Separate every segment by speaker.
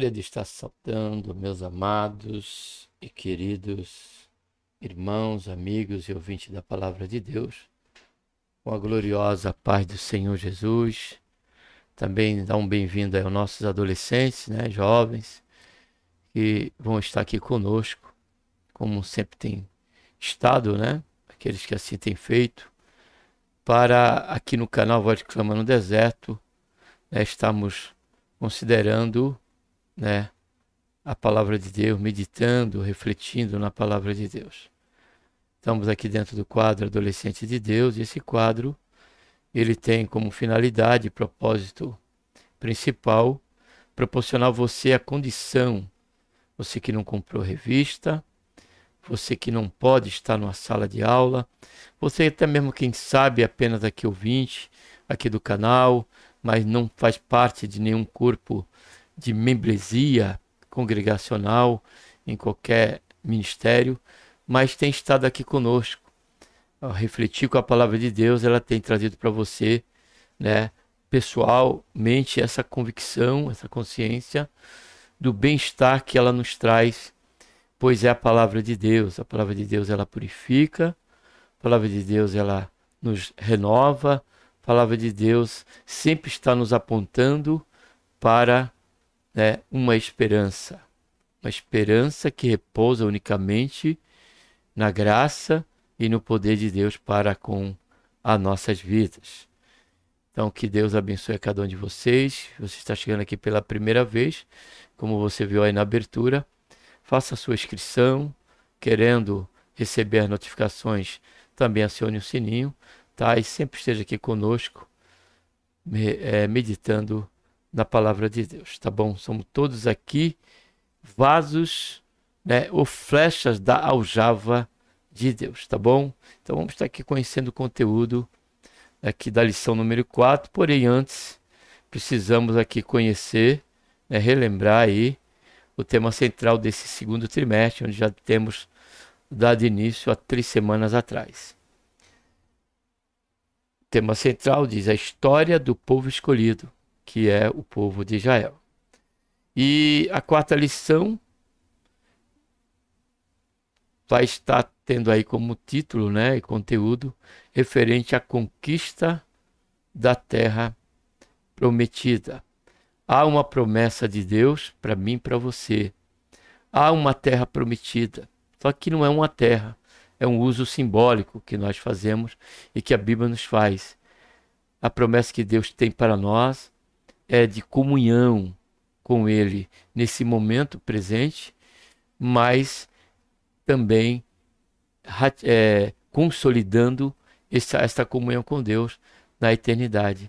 Speaker 1: Gostaria de estar saudando meus amados e queridos irmãos, amigos e ouvintes da Palavra de Deus, com a gloriosa paz do Senhor Jesus. Também dar um bem-vindo aos nossos adolescentes, jovens, que vão estar aqui conosco, como sempre tem estado, aqueles que assim têm feito, para aqui no canal Voz de Clama no Deserto, estamos considerando a palavra de Deus, meditando, refletindo na palavra de Deus. Estamos aqui dentro do quadro Adolescente de Deus, e esse quadro ele tem como finalidade e propósito principal proporcionar a você a condição, você que não comprou revista, você que não pode estar numa sala de aula, você até mesmo quem sabe apenas aqui ouvinte, aqui do canal, mas não faz parte de nenhum corpo de membresia congregacional em qualquer ministério, mas tem estado aqui conosco. Ao refletir com a palavra de Deus, ela tem trazido para você, pessoalmente, essa convicção, essa consciência do bem-estar que ela nos traz, pois é a palavra de Deus. A palavra de Deus, ela purifica, a palavra de Deus, ela nos renova, a palavra de Deus sempre está nos apontando para uma esperança que repousa unicamente na graça e no poder de Deus para com as nossas vidas. Então, que Deus abençoe a cada um de vocês. Você está chegando aqui pela primeira vez, como você viu aí na abertura, faça a sua inscrição, querendo receber as notificações, também acione o sininho, e sempre esteja aqui conosco, meditando na palavra de Deus, tá bom? Somos todos aqui vasos, ou flechas da aljava de Deus, tá bom? Então vamos estar aqui conhecendo o conteúdo aqui da lição número 4, porém antes precisamos aqui conhecer, relembrar aí o tema central desse segundo trimestre, onde já temos dado início há 3 semanas atrás. O tema central diz a história do povo escolhido, que é o povo de Israel. E a quarta lição vai estar tendo aí como título, e conteúdo referente à conquista da terra prometida. Há uma promessa de Deus para mim e para você. Há uma terra prometida. Só que não é uma terra, é um uso simbólico que nós fazemos e que a Bíblia nos faz. A promessa que Deus tem para nós é de comunhão com Ele nesse momento presente, mas também consolidando esta comunhão com Deus na eternidade.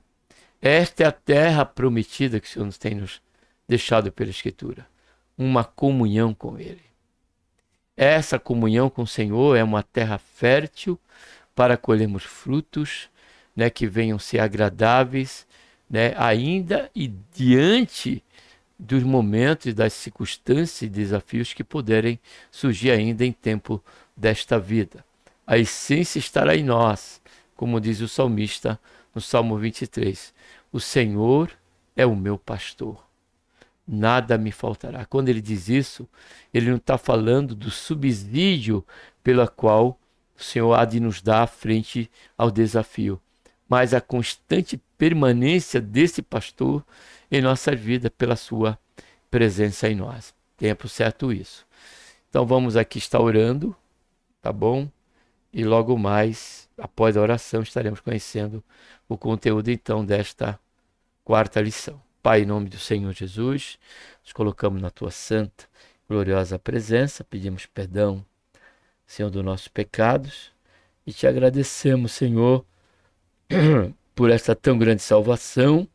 Speaker 1: Esta é a terra prometida que o Senhor nos tem nos deixado pela Escritura. Uma comunhão com Ele. Essa comunhão com o Senhor é uma terra fértil para colhermos frutos, que venham ser agradáveis, ainda e diante dos momentos e das circunstâncias e desafios que puderem surgir ainda em tempo desta vida. A essência estará em nós, como diz o salmista no Salmo 23. O Senhor é o meu pastor, nada me faltará. Quando ele diz isso, ele não está falando do subsídio pela qual o Senhor há de nos dar frente ao desafio, mas a constante permanência desse pastor em nossa vida pela sua presença em nós. Tenha por certo isso. Então vamos aqui estar orando, tá bom? E logo mais, após a oração, estaremos conhecendo o conteúdo então desta quarta lição. Pai, em nome do Senhor Jesus, nos colocamos na tua santa, gloriosa presença, pedimos perdão, Senhor, dos nossos pecados e te agradecemos, Senhor, por esta tão grande salvação,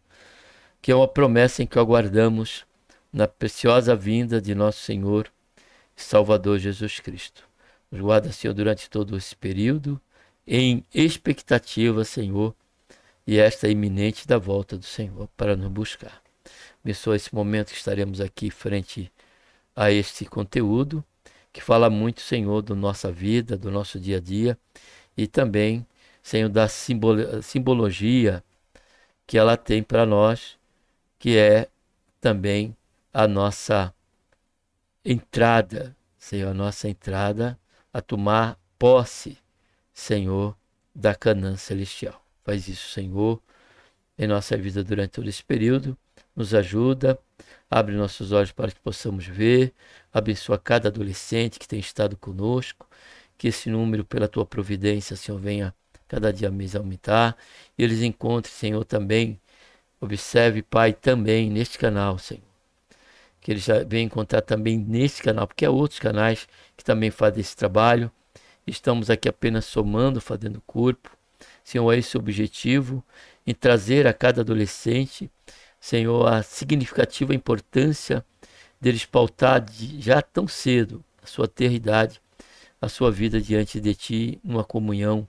Speaker 1: que é uma promessa em que aguardamos na preciosa vinda de nosso Senhor e Salvador Jesus Cristo. Nos guarda, Senhor, durante todo esse período, em expectativa, Senhor, e esta iminente da volta do Senhor para nos buscar. Abençoa esse momento que estaremos aqui frente a este conteúdo, que fala muito, Senhor, da nossa vida, do nosso dia a dia, e também, Senhor, da simbologia que ela tem para nós, que é também a nossa entrada, Senhor, a nossa entrada a tomar posse, Senhor, da Canaã celestial. Faz isso, Senhor, em nossa vida durante todo esse período. Nos ajuda, abre nossos olhos para que possamos ver, abençoa cada adolescente que tem estado conosco, que esse número, pela tua providência, Senhor, venha cada dia mais aumentar, e eles encontrem, Senhor, também, observe, Pai, também neste canal, Senhor, que eles já venham encontrar também neste canal, porque há outros canais que também fazem esse trabalho. Estamos aqui apenas somando, fazendo corpo. Senhor, é esse o objetivo, em trazer a cada adolescente, Senhor, a significativa importância deles pautar já tão cedo a sua eternidade, a sua vida diante de Ti, numa comunhão,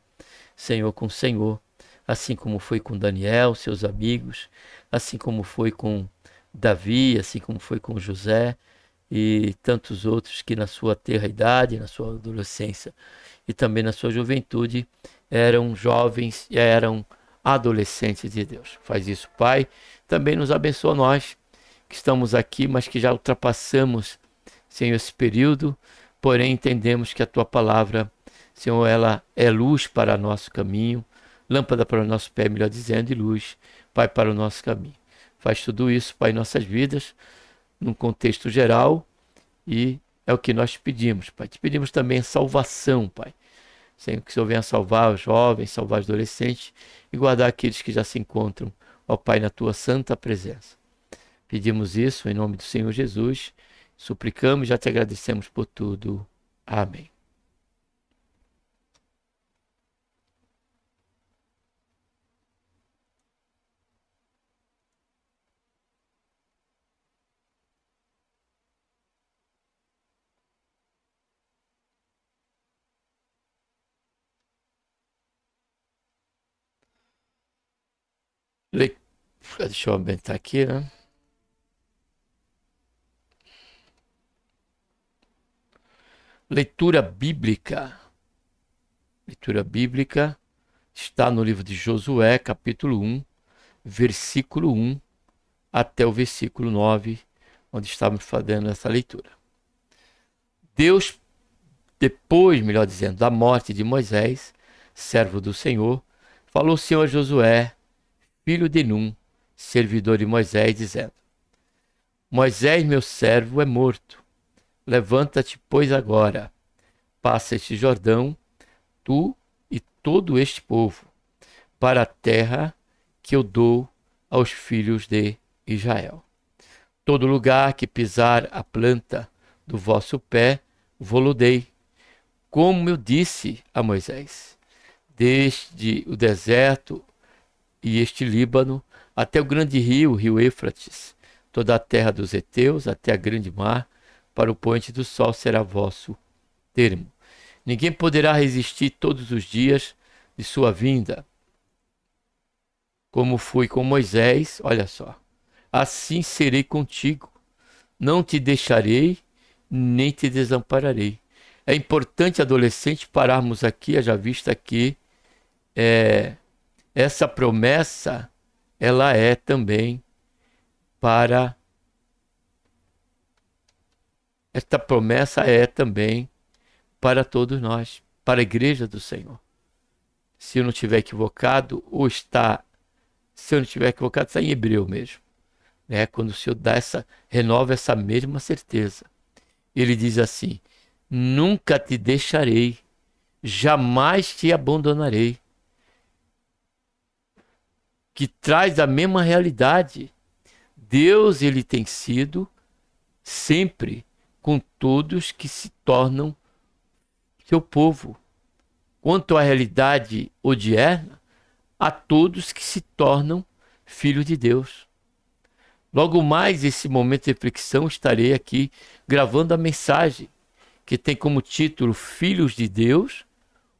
Speaker 1: Senhor, com o Senhor, assim como foi com Daniel, seus amigos, assim como foi com Davi, assim como foi com José e tantos outros que na sua tenra idade, na sua adolescência e também na sua juventude eram jovens e eram adolescentes de Deus. Faz isso, Pai. Também nos abençoa nós que estamos aqui, mas que já ultrapassamos, Senhor, esse período, porém entendemos que a Tua palavra, Senhor, ela é luz para nosso caminho, lâmpada para o nosso pé, melhor dizendo, e luz, Pai, para o nosso caminho. Faz tudo isso, Pai, em nossas vidas, num contexto geral, e é o que nós te pedimos, Pai. Te pedimos também salvação, Pai. Senhor, que o Senhor venha salvar os jovens, salvar os adolescentes e guardar aqueles que já se encontram, ó Pai, na Tua santa presença. Pedimos isso em nome do Senhor Jesus, suplicamos e já te agradecemos por tudo. Amém. Deixa eu aumentar aqui, né? Leitura bíblica. Leitura bíblica está no livro de Josué, capítulo 1, versículo 1 até o versículo 9, onde estamos fazendo essa leitura. Deus, depois, melhor dizendo, da morte de Moisés, servo do Senhor, falou o Senhor a Josué, filho de Num, servidor de Moisés, dizendo: Moisés, meu servo, é morto. Levanta-te, pois, agora, passa este Jordão, tu e todo este povo, para a terra que eu dou aos filhos de Israel. Todo lugar que pisar a planta do vosso pé, vô-lo dei, como eu disse a Moisés, desde o deserto e este Líbano, até o grande rio, o rio Éufrates, toda a terra dos heteus, até a grande mar, para o poente do sol será vosso termo. Ninguém poderá resistir todos os dias de sua vinda. Como fui com Moisés, olha só, assim serei contigo. Não te deixarei, nem te desampararei. É importante, adolescente, pararmos aqui, haja vista que essa promessa, ela é também para... Esta promessa é também para todos nós, para a igreja do Senhor. Se eu não estiver equivocado, se eu não estiver equivocado, está em Hebreu mesmo. Quando o Senhor renova essa mesma certeza. Ele diz assim: nunca te deixarei, jamais te abandonarei. Que traz a mesma realidade. Deus, ele tem sido sempre com todos que se tornam seu povo. Quanto à realidade odierna, a todos que se tornam filhos de Deus. Logo mais, esse momento de reflexão, estarei aqui gravando a mensagem que tem como título Filhos de Deus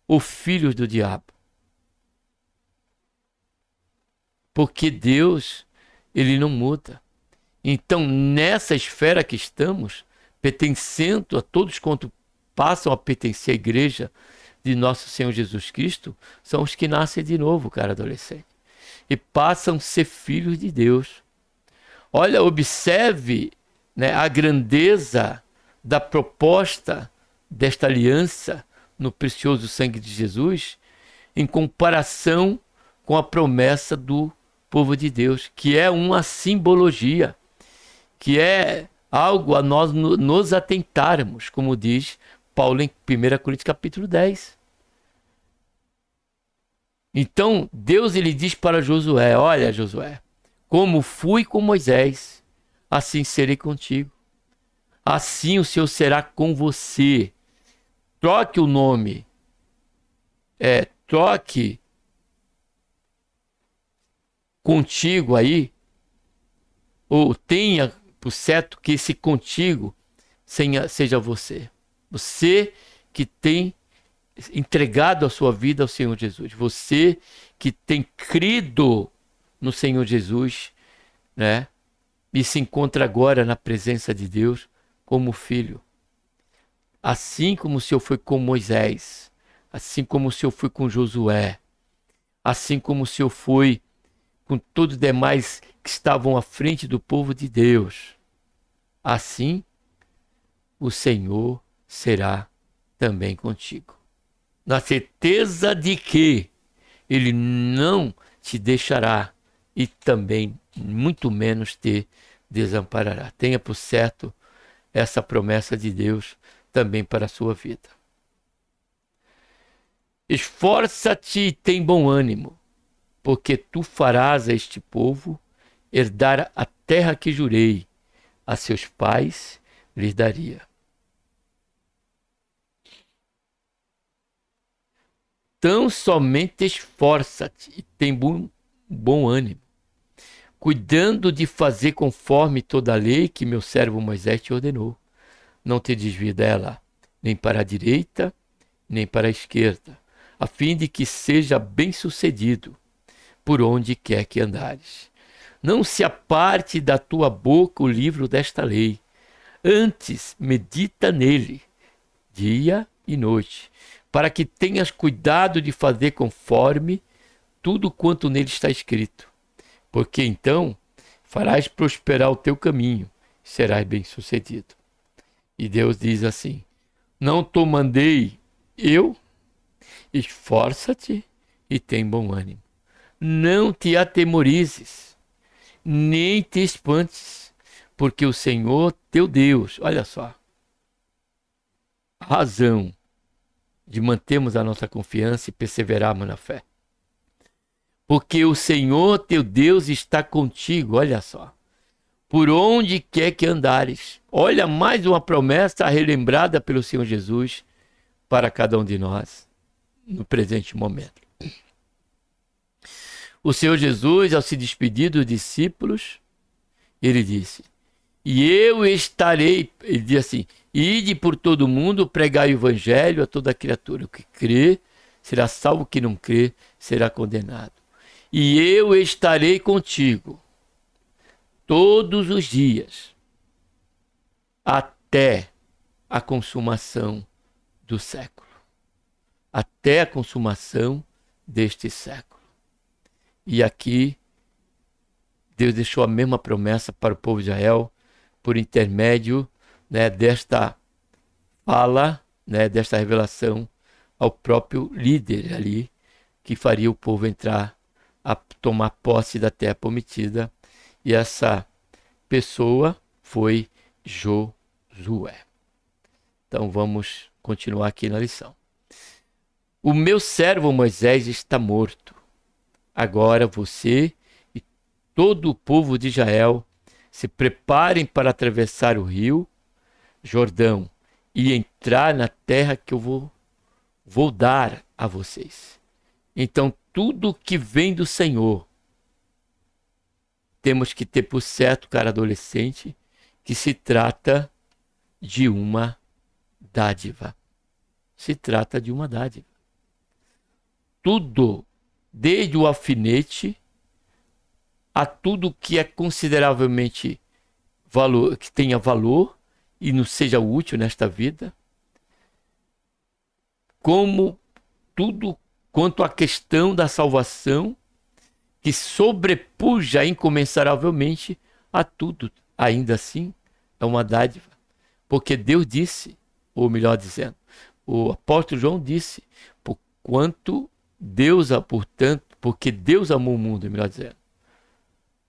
Speaker 1: ou Filhos do Diabo. Porque Deus, ele não muda. Então, nessa esfera que estamos, pertencendo a todos quanto passam a pertencer à igreja de nosso Senhor Jesus Cristo, são os que nascem de novo, cara adolescente, e passam a ser filhos de Deus. Olha, observe né, a grandeza da proposta desta aliança no precioso sangue de Jesus, em comparação com a promessa do povo de Deus, que é uma simbologia, que é algo a nós nos atentarmos, como diz Paulo em 1 Coríntios capítulo 10. Então, Deus ele diz para Josué: olha, Josué, como fui com Moisés, assim serei contigo. Assim o Senhor será com você. Troque o nome. Troque contigo aí, ou tenha por certo que esse contigo seja você. Você que tem entregado a sua vida ao Senhor Jesus. Você que tem crido no Senhor Jesus, né? E se encontra agora na presença de Deus como filho. Assim como o Senhor foi com Moisés, assim como o Senhor foi com Josué, assim como o Senhor foi com todos os demais que estavam à frente do povo de Deus, assim o Senhor será também contigo. Na certeza de que Ele não te deixará e também, muito menos, te desamparará. Tenha por certo essa promessa de Deus também para a sua vida. Esforça-te e tem bom ânimo, porque tu farás a este povo herdar a terra que jurei a seus pais lhes daria. Tão somente esforça-te e tem bom ânimo, cuidando de fazer conforme toda a lei que meu servo Moisés te ordenou. Não te desvie dela, nem para a direita, nem para a esquerda, a fim de que seja bem-sucedido por onde quer que andares. Não se aparte da tua boca o livro desta lei, antes medita nele, dia e noite, para que tenhas cuidado de fazer conforme tudo quanto nele está escrito. Porque então farás prosperar o teu caminho e serás bem-sucedido. E Deus diz assim: não te mandei eu? Esforça-te e tem bom ânimo. Não te atemorizes, nem te espantes, porque o Senhor teu Deus, olha só, a razão de mantermos a nossa confiança e perseverarmos na fé. Porque o Senhor teu Deus está contigo, olha só, por onde quer que andares. Olha, mais uma promessa relembrada pelo Senhor Jesus para cada um de nós no presente momento. O Senhor Jesus, ao se despedir dos discípulos, ele disse: e eu estarei, ele diz assim, ide por todo o mundo, pregai o evangelho a toda criatura. O que crê será salvo, o que não crê será condenado. E eu estarei contigo todos os dias, até a consumação do século. Até a consumação deste século. E aqui, Deus deixou a mesma promessa para o povo de Israel, por intermédio, né, desta fala, né, desta revelação ao próprio líder ali, que faria o povo entrar a tomar posse da terra prometida. E essa pessoa foi Josué. Então vamos continuar aqui na lição. O meu servo Moisés está morto. Agora você e todo o povo de Israel se preparem para atravessar o rio Jordão e entrar na terra que eu vou dar a vocês. Então, tudo que vem do Senhor, temos que ter por certo, cara adolescente, que se trata de uma dádiva. Se trata de uma dádiva. Tudo, desde o alfinete a tudo que é consideravelmente valor, que tenha valor e nos seja útil nesta vida, como tudo quanto à questão da salvação, que sobrepuja incomensuravelmente a tudo, ainda assim, é uma dádiva. Porque Deus disse, ou melhor dizendo, o apóstolo João disse, porque Deus amou o mundo, melhor dizendo,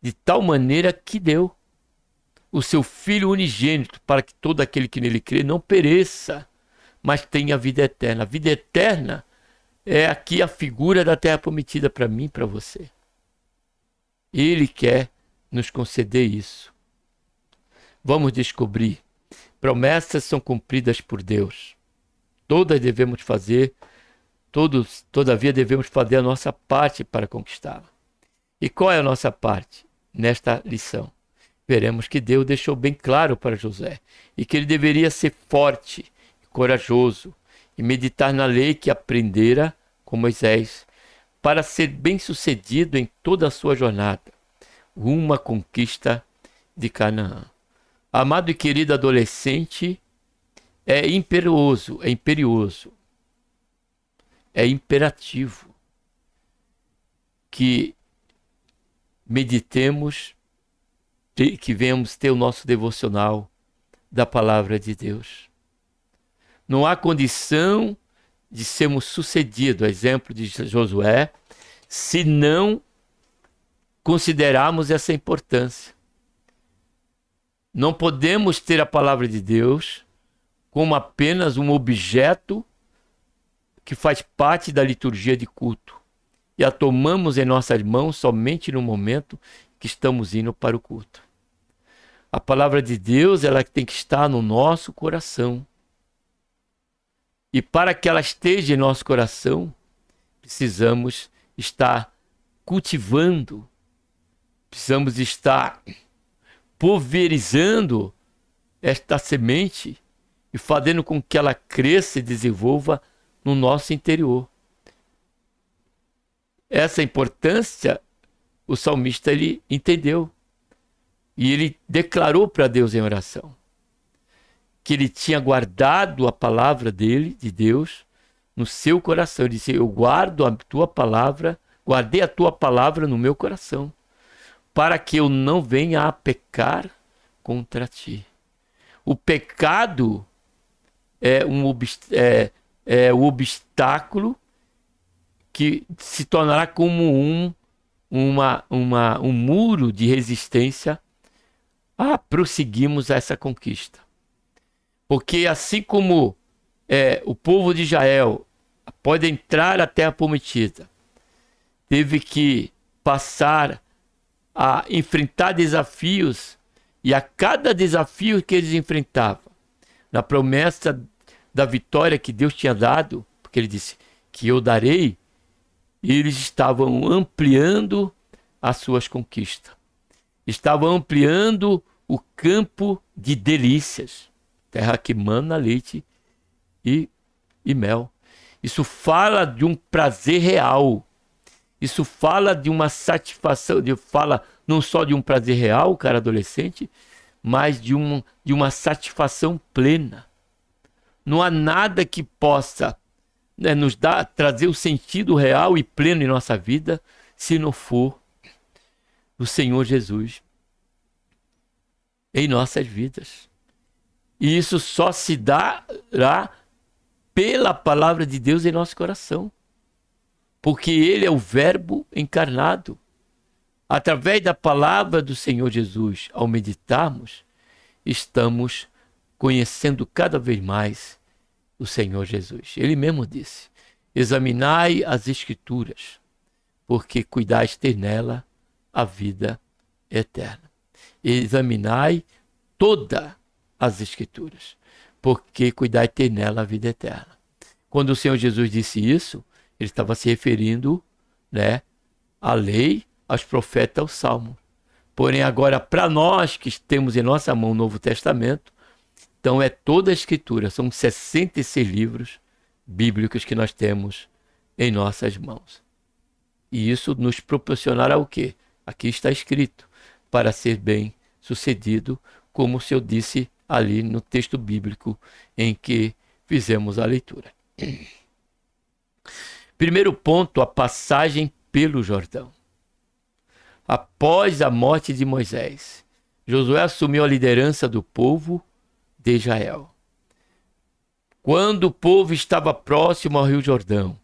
Speaker 1: de tal maneira que deu o seu Filho unigênito, para que todo aquele que nele crê não pereça, mas tenha vida eterna. A vida eterna é aqui a figura da terra prometida para mim e para você. Ele quer nos conceder isso. Vamos descobrir. Promessas são cumpridas por Deus. Todas devemos fazer, todavia devemos fazer a nossa parte para conquistá-la. E qual é a nossa parte nesta lição? Veremos que Deus deixou bem claro para José e que ele deveria ser forte, corajoso e meditar na lei que aprendera com Moisés para ser bem-sucedido em toda a sua jornada, rumo à conquista de Canaã. Amado e querido adolescente, é imperioso, é imperativo que meditemos, que venhamos ter o nosso devocional da palavra de Deus. Não há condição de sermos sucedidos, exemplo de Josué, se não considerarmos essa importância. Não podemos ter a palavra de Deus como apenas um objeto que faz parte da liturgia de culto e a tomamos em nossas mãos somente no momento que estamos indo para o culto. A palavra de Deus, ela tem que estar no nosso coração. E para que ela esteja em nosso coração, precisamos estar cultivando, precisamos estar pulverizando esta semente e fazendo com que ela cresça e desenvolva no nosso interior. Essa importância o salmista ele entendeu e ele declarou para Deus em oração que ele tinha guardado a palavra dele, de Deus, no seu coração. Ele disse: eu guardo a tua palavra, guardei a tua palavra no meu coração, para que eu não venha a pecar contra ti. O pecado é o obstáculo que se tornará como um muro de resistência a prosseguirmos essa conquista. Porque assim como o povo de Israel, após entrar à terra prometida, teve que passar a enfrentar desafios, e a cada desafio que eles enfrentavam, na promessa da vitória que Deus tinha dado, porque ele disse que eu darei, eles estavam ampliando as suas conquistas. Estavam ampliando o campo de delícias. Terra que mana leite e mel. Isso fala de um prazer real. Isso fala de uma satisfação, fala não só de um prazer real, cara adolescente, mas de uma satisfação plena. Não há nada que possa nos trazer o sentido real e pleno em nossa vida se não for o Senhor Jesus em nossas vidas. E isso só se dará pela palavra de Deus em nosso coração. Porque Ele é o Verbo encarnado. Através da palavra do Senhor Jesus, ao meditarmos, estamos conhecendo cada vez mais o Senhor Jesus. Ele mesmo disse: examinai as Escrituras, porque cuidais ter nela a vida eterna. Examinai toda as Escrituras, porque cuidai ter nela a vida eterna. Quando o Senhor Jesus disse isso, ele estava se referindo, à lei, aos profetas, ao Salmo. Porém, agora, para nós que temos em nossa mão o Novo Testamento, então é toda a Escritura, são 66 livros bíblicos que nós temos em nossas mãos. E isso nos proporcionará o quê? Aqui está escrito: para ser bem sucedido, como o Senhor disse ali no texto bíblico em que fizemos a leitura. Primeiro ponto, a passagem pelo Jordão. Após a morte de Moisés, Josué assumiu a liderança do povo de Israel. Quando o povo estava próximo ao Rio Jordão,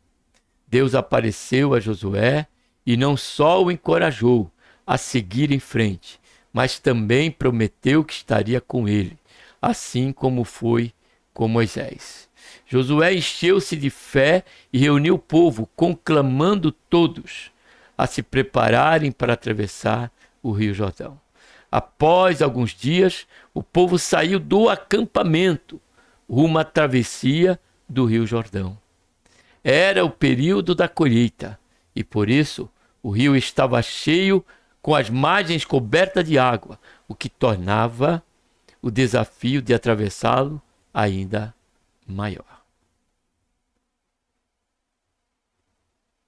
Speaker 1: Deus apareceu a Josué e não só o encorajou a seguir em frente, mas também prometeu que estaria com ele, assim como foi com Moisés. Josué encheu-se de fé e reuniu o povo, conclamando todos a se prepararem para atravessar o Rio Jordão. Após alguns dias, o povo saiu do acampamento rumo à travessia do Rio Jordão. Era o período da colheita e, por isso, o rio estava cheio, com as margens cobertas de água, o que tornava o desafio de atravessá-lo ainda maior.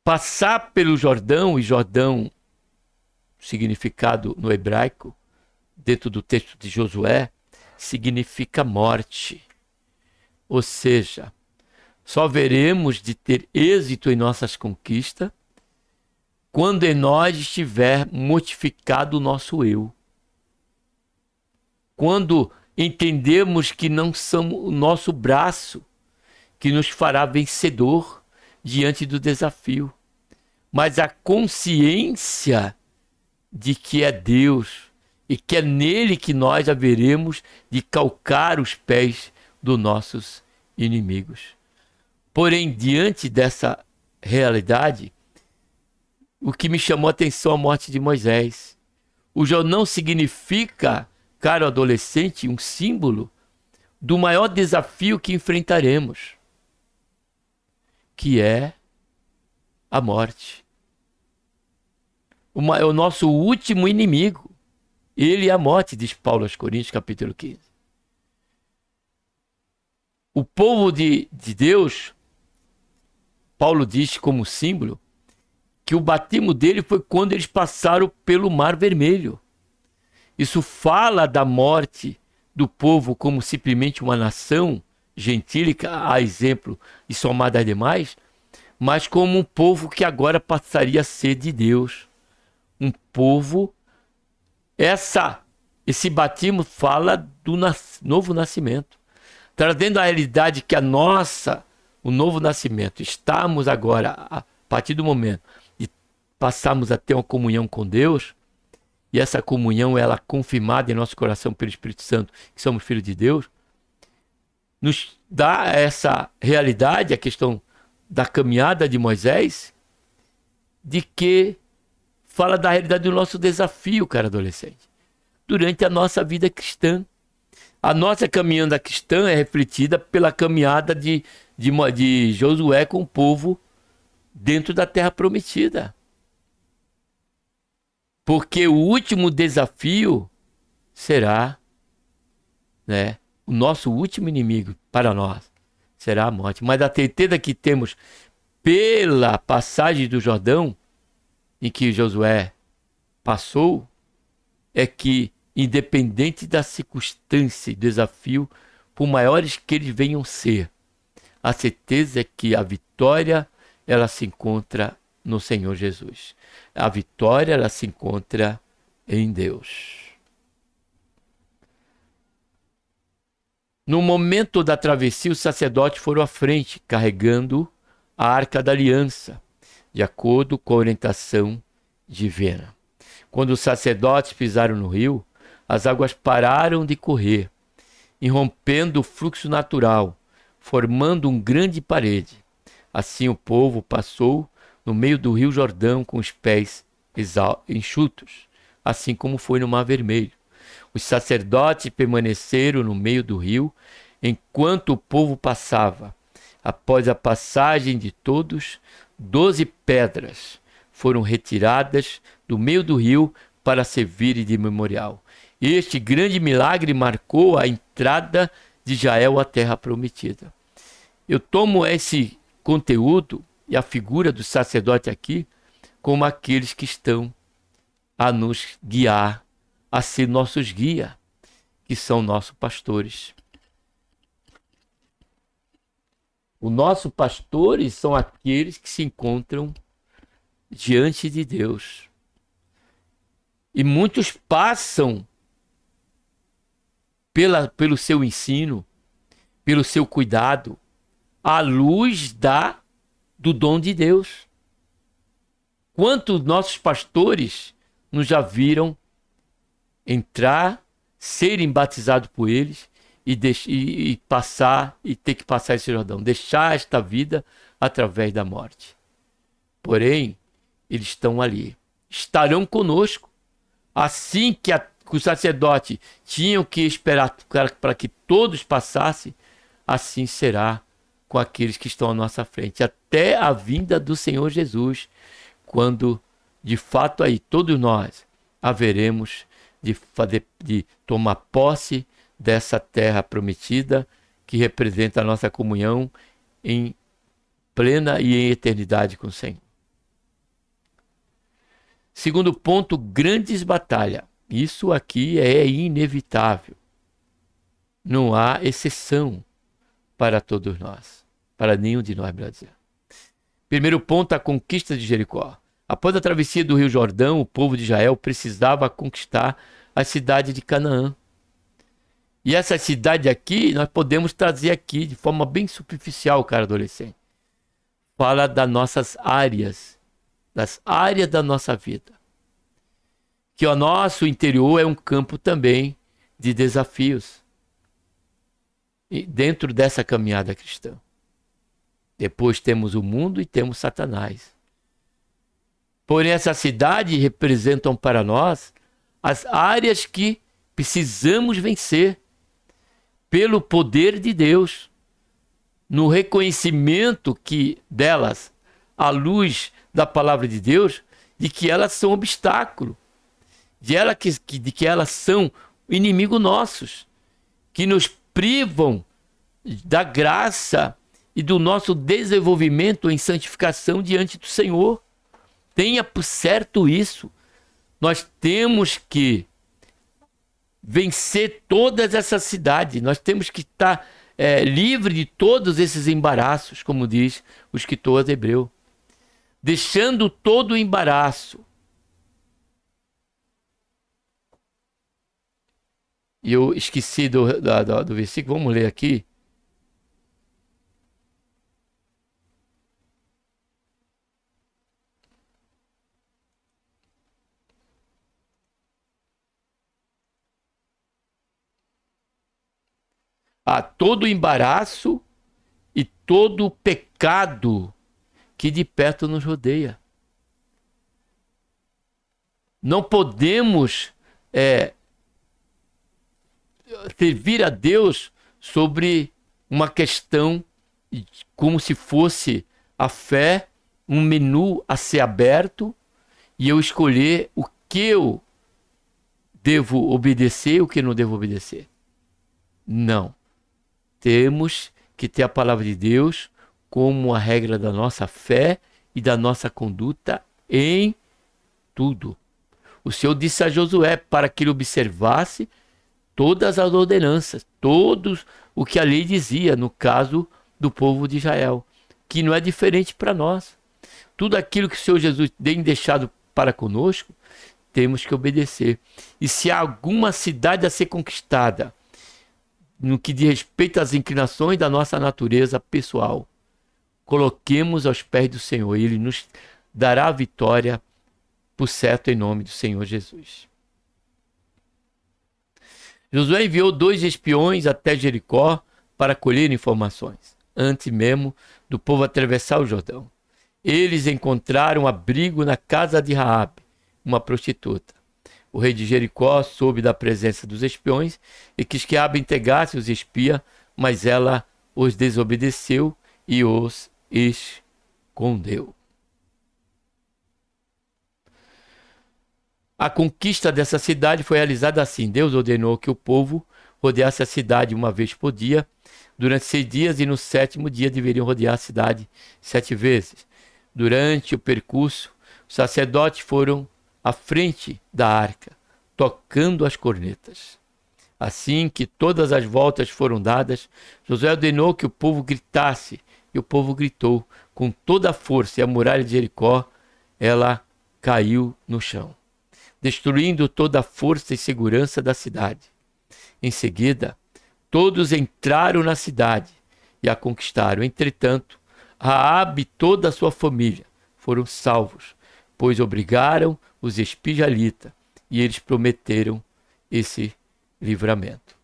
Speaker 1: Passar pelo Jordão, e Jordão, significado no hebraico, dentro do texto de Josué, significa morte. Ou seja, só veremos de ter êxito em nossas conquistas quando em nós estiver mortificado o nosso eu. Quando entendemos que não somos o nosso braço que nos fará vencedor diante do desafio, mas a consciência de que é Deus e que é nele que nós haveremos de calcar os pés dos nossos inimigos. Porém, diante dessa realidade, o que me chamou a atenção é a morte de Moisés. O Jordão significa, caro adolescente, um símbolo do maior desafio que enfrentaremos, que é a morte. O nosso último inimigo, ele é a morte, diz Paulo aos Coríntios, capítulo 15. O povo de Deus, Paulo diz como símbolo, que o batismo dele foi quando eles passaram pelo Mar Vermelho. Isso fala da morte do povo como simplesmente uma nação gentílica, a exemplo e somada às demais, mas como um povo que agora passaria a ser de Deus. Um povo, esse batismo fala do novo nascimento, trazendo a realidade que o novo nascimento, estamos agora, a partir do momento de passarmos a ter uma comunhão com Deus, e essa comunhão ela é confirmada em nosso coração pelo Espírito Santo, que somos filhos de Deus, nos dá essa realidade, a questão da caminhada de Moisés, de que fala da realidade do nosso desafio, cara adolescente, durante a nossa vida cristã. A nossa caminhada cristã é refletida pela caminhada de Josué com o povo dentro da terra prometida. Porque o último desafio será, o nosso último inimigo para nós será a morte. Mas a certeza que temos pela passagem do Jordão, em que Josué passou, é que, independente da circunstância e desafio, por maiores que eles venham ser, a certeza é que a vitória ela se encontra no Senhor Jesus. A vitória ela se encontra em Deus. No momento da travessia, os sacerdotes foram à frente, carregando a Arca da Aliança, de acordo com a orientação divina. Quando os sacerdotes pisaram no rio, as águas pararam de correr, irrompendo o fluxo natural, formando uma grande parede. Assim o povo passou no meio do rio Jordão com os pés enxutos, assim como foi no Mar Vermelho. Os sacerdotes permaneceram no meio do rio enquanto o povo passava. Após a passagem de todos, 12 pedras foram retiradas do meio do rio para servirem de memorial. Este grande milagre marcou a entrada de Israel à terra prometida. Eu tomo esse conteúdo e a figura do sacerdote aqui como aqueles que estão a nos guiar, a ser nossos guias, que são nossos pastores. Os nossos pastores são aqueles que se encontram diante de Deus. E muitos passam pelo seu ensino, pelo seu cuidado, à luz do dom de Deus. Quantos nossos pastores nos já viram entrar, serem batizados por eles e passar e ter que passar esse Jordão, deixar esta vida através da morte. Porém, eles estão ali, estarão conosco, assim que os sacerdotes tinham que esperar para que todos passassem, assim será com aqueles que estão à nossa frente, até a vinda do Senhor Jesus, quando de fato aí todos nós haveremos de tomar posse dessa terra prometida, que representa a nossa comunhão em plena e em eternidade com o Senhor. Segundo ponto, grandes batalhas. Isso aqui é inevitável. Não há exceção para todos nós, para nenhum de nós brasileiros. Primeiro ponto, a conquista de Jericó. Após a travessia do Rio Jordão, o povo de Israel precisava conquistar a cidade de Canaã. E essa cidade aqui, nós podemos trazer aqui de forma bem superficial, cara adolescente. Fala das nossas áreas, das áreas da nossa vida. Que o nosso interior é um campo também de desafios. E dentro dessa caminhada cristã. Depois temos o mundo e temos Satanás. Porém, essa cidade representam para nós as áreas que precisamos vencer pelo poder de Deus, no reconhecimento que delas, à luz da palavra de Deus, de que elas são obstáculo, de que elas são inimigos nossos, que nos privam da graça e do nosso desenvolvimento em santificação diante do Senhor. Tenha por certo isso. Nós temos que vencer todas essas cidades. Nós temos que estar livre de todos esses embaraços, como diz o escritor hebreu. Deixando todo o embaraço. E eu esqueci do versículo, vamos ler aqui. A todo o embaraço e todo o pecado que de perto nos rodeia. Não podemos servir a Deus sobre uma questão como se fosse a fé, um menu a ser aberto e eu escolher o que eu devo obedecer e o que não devo obedecer. Não. Temos que ter a palavra de Deus como a regra da nossa fé e da nossa conduta em tudo. O Senhor disse a Josué para que ele observasse todas as ordenanças, todos o que a lei dizia, no caso do povo de Israel, que não é diferente para nós. Tudo aquilo que o Senhor Jesus tem deixado para conosco, temos que obedecer. E se há alguma cidade a ser conquistada, no que diz respeito às inclinações da nossa natureza pessoal, coloquemos aos pés do Senhor e Ele nos dará a vitória por certo em nome do Senhor Jesus. Josué enviou 2 espiões até Jericó para colher informações, antes mesmo do povo atravessar o Jordão. Eles encontraram abrigo na casa de Raabe, uma prostituta. O rei de Jericó soube da presença dos espiões e quis que Raabe entregasse os espias, mas ela os desobedeceu e os escondeu. A conquista dessa cidade foi realizada assim. Deus ordenou que o povo rodeasse a cidade uma vez por dia, durante 6 dias, e no 7º dia deveriam rodear a cidade 7 vezes. Durante o percurso, os sacerdotes foram à frente da arca, tocando as cornetas. Assim que todas as voltas foram dadas, Josué ordenou que o povo gritasse, e o povo gritou com toda a força, e a muralha de Jericó, ela caiu no chão, destruindo toda a força e segurança da cidade. Em seguida, todos entraram na cidade e a conquistaram. Entretanto, Raabe e toda a sua família foram salvos, pois obrigaram os espijalita e eles prometeram esse livramento.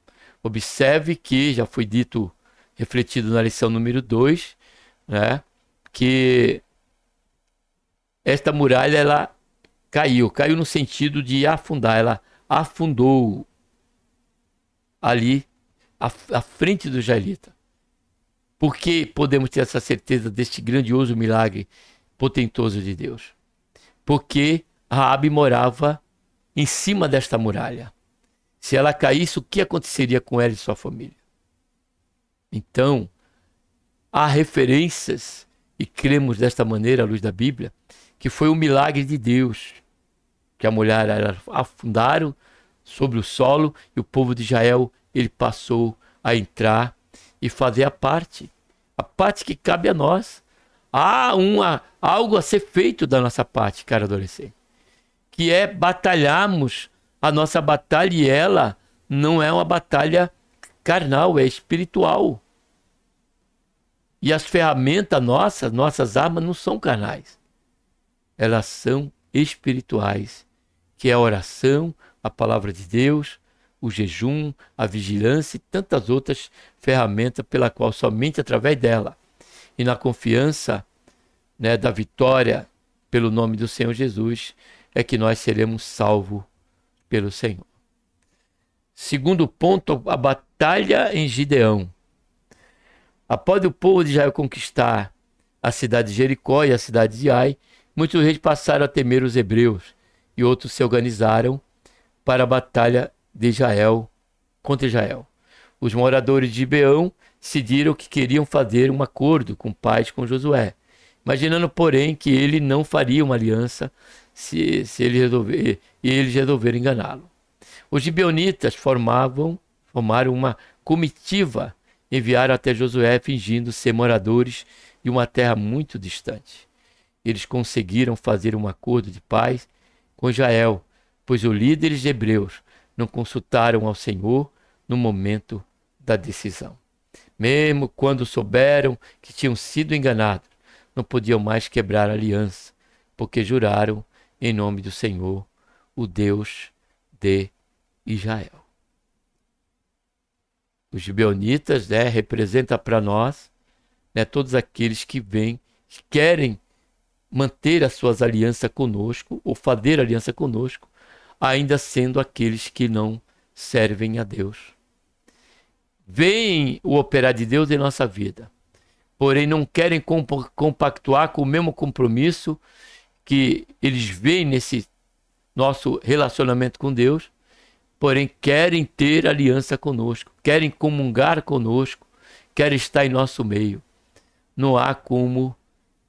Speaker 1: Observe que já foi dito, refletido na lição número 2, né, que esta muralha ela caiu no sentido de afundar, ela afundou ali à frente do israelita. Por que podemos ter essa certeza deste grandioso milagre potentoso de Deus? Porque Raabe morava em cima desta muralha. Se ela caísse, o que aconteceria com ela e sua família? Então, há referências, e cremos desta maneira à luz da Bíblia, que foi um milagre de Deus, que a mulher afundaram sobre o solo e o povo de Israel ele passou a entrar e fazer a parte que cabe a nós. Há algo a ser feito da nossa parte, cara adolescente, que é batalharmos a nossa batalha, e ela não é uma batalha carnal, é espiritual. E as ferramentas nossas armas não são carnais, elas são espirituais, que é a oração, a palavra de Deus, o jejum, a vigilância e tantas outras ferramentas pela qual somente através dela e na confiança, né, da vitória pelo nome do Senhor Jesus é que nós seremos salvos pelo Senhor. Segundo ponto, a batalha em Gideão. Após o povo de Israel conquistar a cidade de Jericó e a cidade de Ai, muitos reis passaram a temer os hebreus e outros se organizaram para a batalha de Israel contra Israel. Os moradores de Gibeão decidiram que queriam fazer um acordo com paz com Josué, imaginando, porém, que ele não faria uma aliança se eles resolverem enganá-lo. Os gibeonitas formaram uma comitiva e enviaram até Josué fingindo ser moradores de uma terra muito distante. Eles conseguiram fazer um acordo de paz com Israel, pois os líderes hebreus não consultaram ao Senhor no momento da decisão. Mesmo quando souberam que tinham sido enganados, não podiam mais quebrar a aliança, porque juraram em nome do Senhor, o Deus de Israel. Os gibeonitas, representam para nós, todos aqueles que querem manter as suas alianças conosco, ou fazer aliança conosco, ainda sendo aqueles que não servem a Deus. Veem o operar de Deus em nossa vida, porém não querem compactuar com o mesmo compromisso que eles veem nesse nosso relacionamento com Deus, porém querem ter aliança conosco, querem comungar conosco, querem estar em nosso meio. Não há como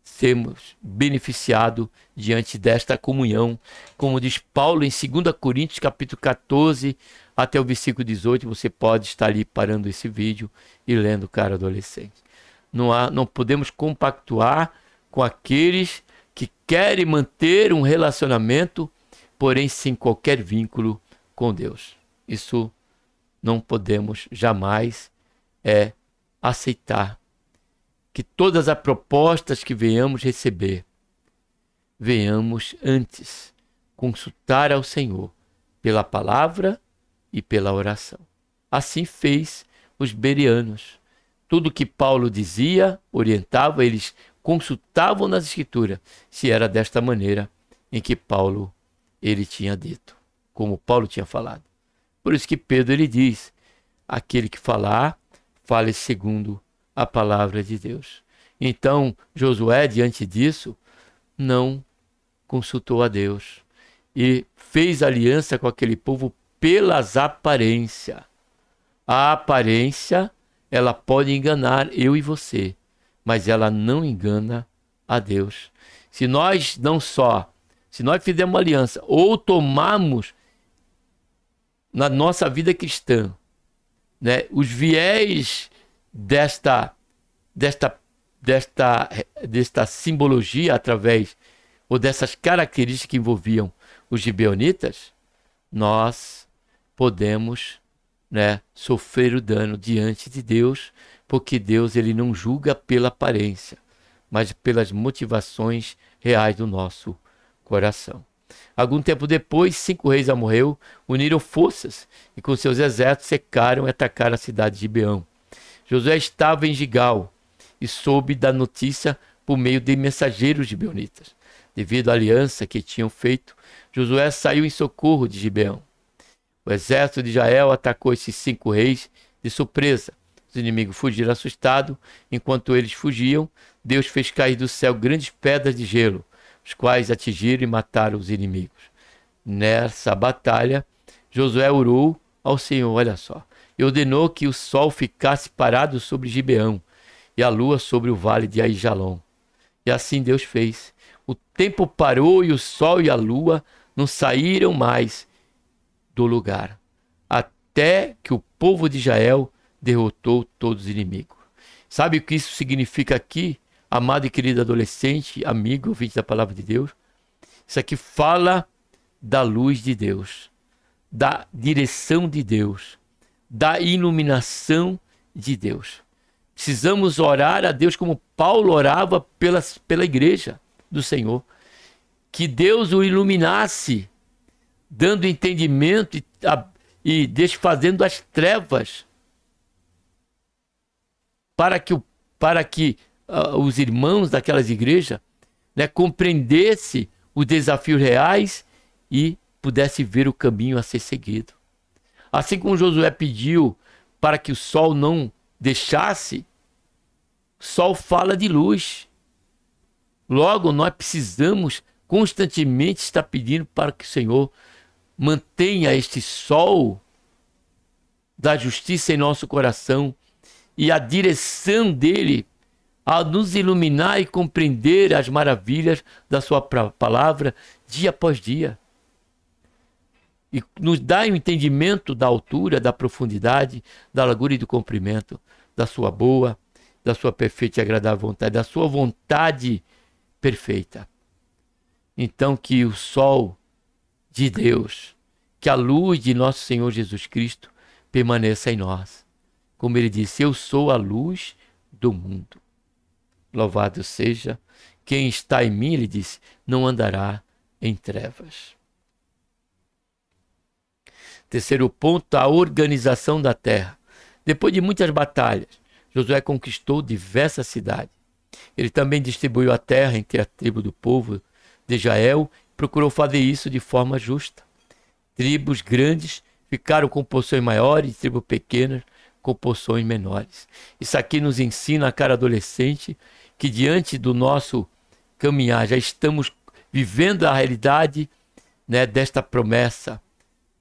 Speaker 1: sermos beneficiados diante desta comunhão, como diz Paulo em 2 Coríntios capítulo 14 até o versículo 18, você pode estar ali parando esse vídeo e lendo, cara adolescente. Não podemos compactuar com aqueles que querem manter um relacionamento, porém sem qualquer vínculo com Deus. Isso não podemos jamais aceitar. Que todas as propostas que venhamos receber, venhamos antes consultar ao Senhor pela palavra e pela oração. Assim fez os bereanos. Tudo que Paulo dizia, orientava, eles consultavam nas Escrituras, se era desta maneira em que Paulo ele tinha dito, como Paulo tinha falado. Por isso que Pedro ele diz, aquele que falar, fale segundo a palavra de Deus. Então, Josué, diante disso, não consultou a Deus e fez aliança com aquele povo pelas aparências. A aparência, ela pode enganar eu e você, mas ela não engana a Deus. Se nós fizermos uma aliança ou tomarmos na nossa vida cristã, os viés desta simbologia através ou dessas características que envolviam os gibeonitas, nós podemos né, sofrer o dano diante de Deus, porque Deus ele não julga pela aparência, mas pelas motivações reais do nosso coração. Algum tempo depois, 5 reis amorreus uniram forças e com seus exércitos secaram e atacaram a cidade de Gibeão. Josué estava em Gigal e soube da notícia por meio de mensageiros gibeonitas. Devido à aliança que tinham feito, Josué saiu em socorro de Gibeão. O exército de Israel atacou esses 5 reis de surpresa. Os inimigos fugiram assustados. Enquanto eles fugiam, Deus fez cair do céu grandes pedras de gelo, os quais atingiram e mataram os inimigos. Nessa batalha, Josué orou ao Senhor, olha só, e ordenou que o sol ficasse parado sobre Gibeão e a lua sobre o vale de Aijalon. E assim Deus fez. O tempo parou e o sol e a lua não saíram mais do lugar, até que o povo de Israel derrotou todos os inimigos. Sabe o que isso significa aqui, amado e querido adolescente, amigo, ouvinte da palavra de Deus? Isso aqui fala da luz de Deus, da direção de Deus, da iluminação de Deus. Precisamos orar a Deus como Paulo orava pela igreja do Senhor. Que Deus o iluminasse, dando entendimento e desfazendo as trevas, para que os irmãos daquelas igrejas, né, compreendessem os desafios reais e pudessem ver o caminho a ser seguido. Assim como Josué pediu para que o sol não deixasse, o sol fala de luz. Logo, nós precisamos constantemente estar pedindo para que o Senhor mantenha este sol da justiça em nosso coração e a direção dele a nos iluminar e compreender as maravilhas da sua palavra dia após dia. E nos dá o entendimento da altura, da profundidade, da largura e do comprimento, da sua boa, da sua perfeita e agradável vontade, da sua vontade perfeita. Então que o sol de Deus, que a luz de nosso Senhor Jesus Cristo permaneça em nós. Como ele disse, eu sou a luz do mundo. Louvado seja quem está em mim, ele disse, não andará em trevas. Terceiro ponto, a organização da terra. Depois de muitas batalhas, Josué conquistou diversas cidades. Ele também distribuiu a terra entre a tribo do povo de Israel e procurou fazer isso de forma justa. Tribos grandes ficaram com porções maiores, tribos pequenas com porções menores. Isso aqui nos ensina, cara adolescente, que diante do nosso caminhar já estamos vivendo a realidade, né, desta promessa,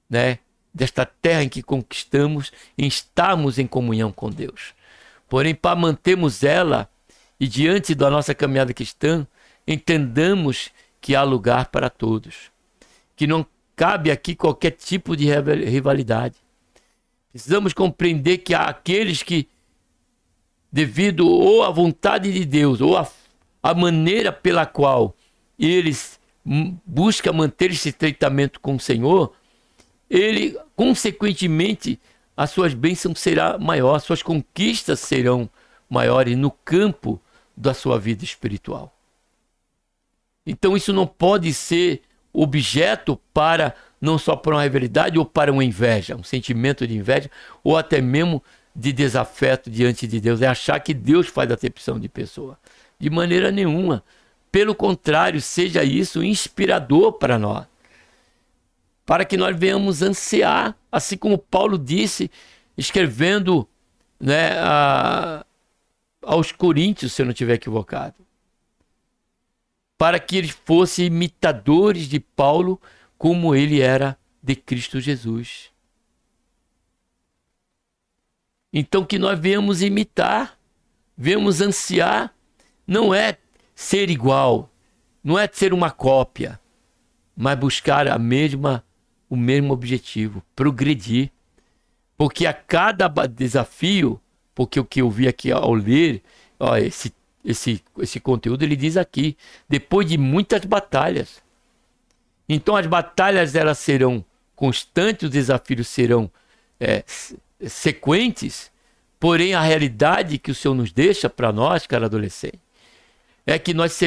Speaker 1: né, desta terra em que conquistamos, em estarmos em comunhão com Deus. Porém, para mantermos ela e diante da nossa caminhada cristã, entendamos que há lugar para todos, que não cabe aqui qualquer tipo de rivalidade. Precisamos compreender que há aqueles que, devido ou à vontade de Deus, ou à maneira pela qual eles buscam manter esse estreitamento com o Senhor, ele, consequentemente, as suas bênçãos serão maiores, suas conquistas serão maiores no campo da sua vida espiritual. Então isso não pode ser objeto para, não só para uma rivalidade ou para uma inveja, um sentimento de inveja, ou até mesmo de desafeto diante de Deus. É achar que Deus faz a acepção de pessoa. De maneira nenhuma. Pelo contrário, seja isso inspirador para nós. Para que nós venhamos ansiar, assim como Paulo disse, escrevendo, né, aos Coríntios, se eu não estiver equivocado. Para que eles fossem imitadores de Paulo, como ele era de Cristo Jesus. Então que nós venhamos imitar, venhamos ansiar, não é ser igual, não é ser uma cópia, mas buscar o mesmo objetivo, progredir. Porque a cada desafio, porque o que eu vi aqui ao ler, ó, esse conteúdo, ele diz aqui, depois de muitas batalhas. Então as batalhas elas serão constantes, os desafios serão sequentes, porém a realidade que o Senhor nos deixa para nós, cara adolescente, é que nós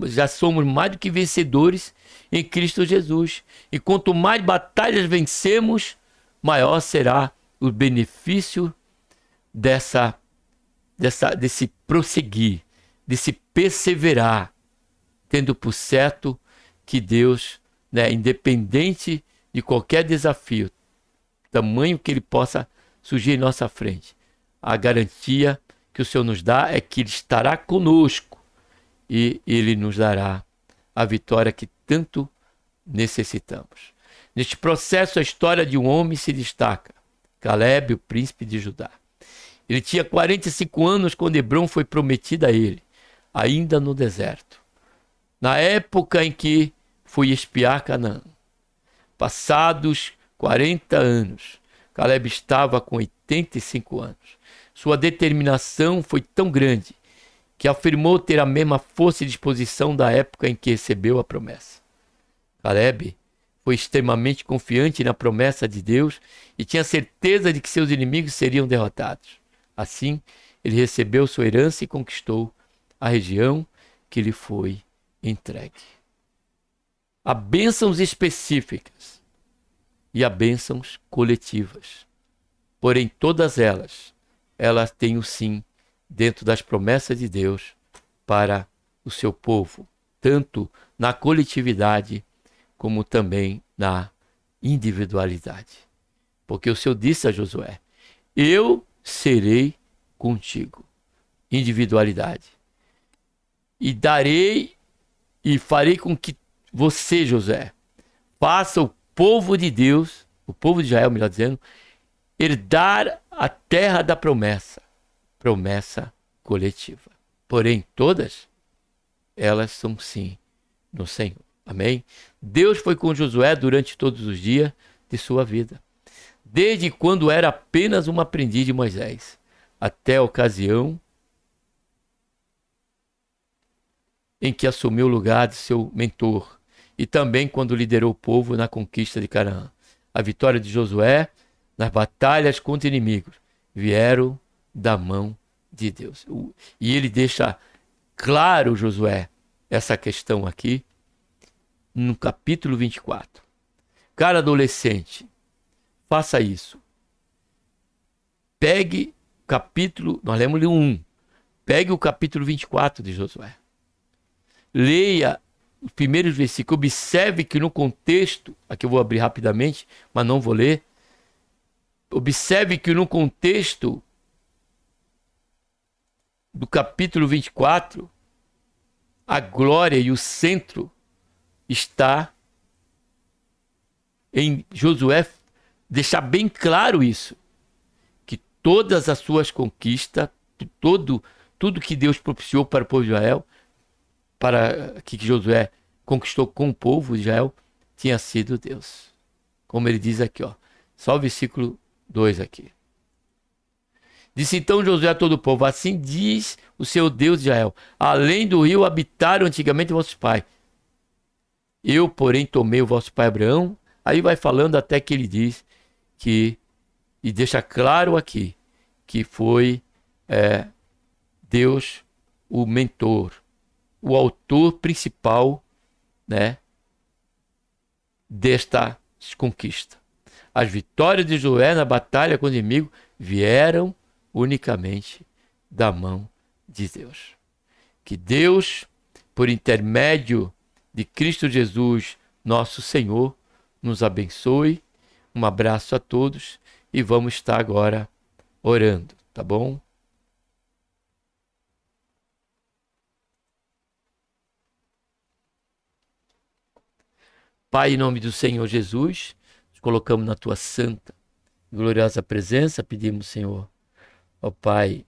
Speaker 1: já somos mais do que vencedores em Cristo Jesus. E quanto mais batalhas vencemos, maior será o benefício desse prosseguir, desse perseverar, tendo por certo que Deus, independente de qualquer desafio, tamanho que ele possa surgir em nossa frente, a garantia que o Senhor nos dá é que Ele estará conosco e Ele nos dará a vitória que tanto necessitamos. Neste processo, a história de um homem se destaca: Caleb, o príncipe de Judá. Ele tinha 45 anos quando Hebrom foi prometida a ele, ainda no deserto, na época em que foi espiar Canaã. Passados 40 anos, Caleb estava com 85 anos. Sua determinação foi tão grande que afirmou ter a mesma força e disposição da época em que recebeu a promessa. Caleb foi extremamente confiante na promessa de Deus e tinha certeza de que seus inimigos seriam derrotados. Assim, ele recebeu sua herança e conquistou a região que lhe foi entregue. Há bênçãos específicas e há bênçãos coletivas. Porém, todas elas têm o sim dentro das promessas de Deus para o seu povo, tanto na coletividade como também na individualidade. Porque o Senhor disse a Josué: eu serei contigo. Individualidade. E darei e farei com que você, Josué, faça o povo de Deus, o povo de Israel, melhor dizendo, herdar a terra da promessa. Promessa coletiva. Porém, todas elas são sim no Senhor. Amém? Deus foi com Josué durante todos os dias de sua vida. Desde quando era apenas um aprendiz de Moisés, até a ocasião em que assumiu o lugar de seu mentor, e também quando liderou o povo na conquista de Canaã. A vitória de Josué nas batalhas contra inimigos vieram da mão de Deus. E ele deixa claro, Josué, essa questão aqui no capítulo 24. Cara adolescente, faça isso. Pegue o capítulo, nós lemos 1. Pegue o capítulo 24 de Josué. Leia os primeiros versículos. Observe que no contexto, aqui eu vou abrir rapidamente, mas não vou ler. Observe que no contexto do capítulo 24, a glória e o centro está em Josué deixar bem claro isso, que todas as suas conquistas, tudo que Deus propiciou para o povo de Israel, para que Josué conquistou com o povo de Israel, tinha sido Deus. Como ele diz aqui, só o versículo 2 aqui. Disse então Josué a todo o povo: assim diz o seu Deus de Israel: além do rio habitaram antigamente vossos pais. Eu, porém, tomei o vosso pai Abraão. Aí vai falando até que ele diz que, e deixa claro aqui, que foi Deus o mentor, o autor principal, desta conquista. As vitórias de Josué na batalha com o inimigo vieram unicamente da mão de Deus. Que Deus, por intermédio de Cristo Jesus, nosso Senhor, nos abençoe. Um abraço a todos e vamos estar agora orando, tá bom? Pai, em nome do Senhor Jesus, nos colocamos na tua santa e gloriosa presença, pedimos, Senhor, ó Pai,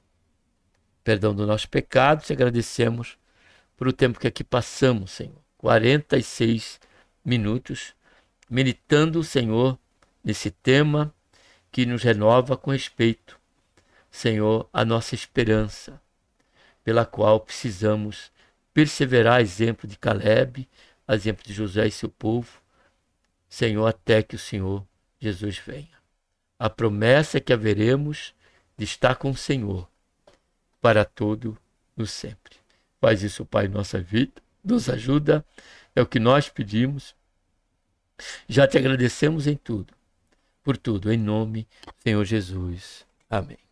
Speaker 1: perdão dos nossos pecados, e agradecemos por o tempo que aqui passamos, Senhor. 46 minutos, meditando, Senhor, nesse tema que nos renova com respeito, Senhor, a nossa esperança, pela qual precisamos perseverar, exemplo de Caleb, exemplo de Josué e seu povo, Senhor, até que o Senhor Jesus venha. A promessa é que haveremos de estar com o Senhor para todo o sempre. Faz isso, Pai, em nossa vida, nos ajuda, é o que nós pedimos. Já te agradecemos em tudo, por tudo, em nome do Senhor Jesus. Amém.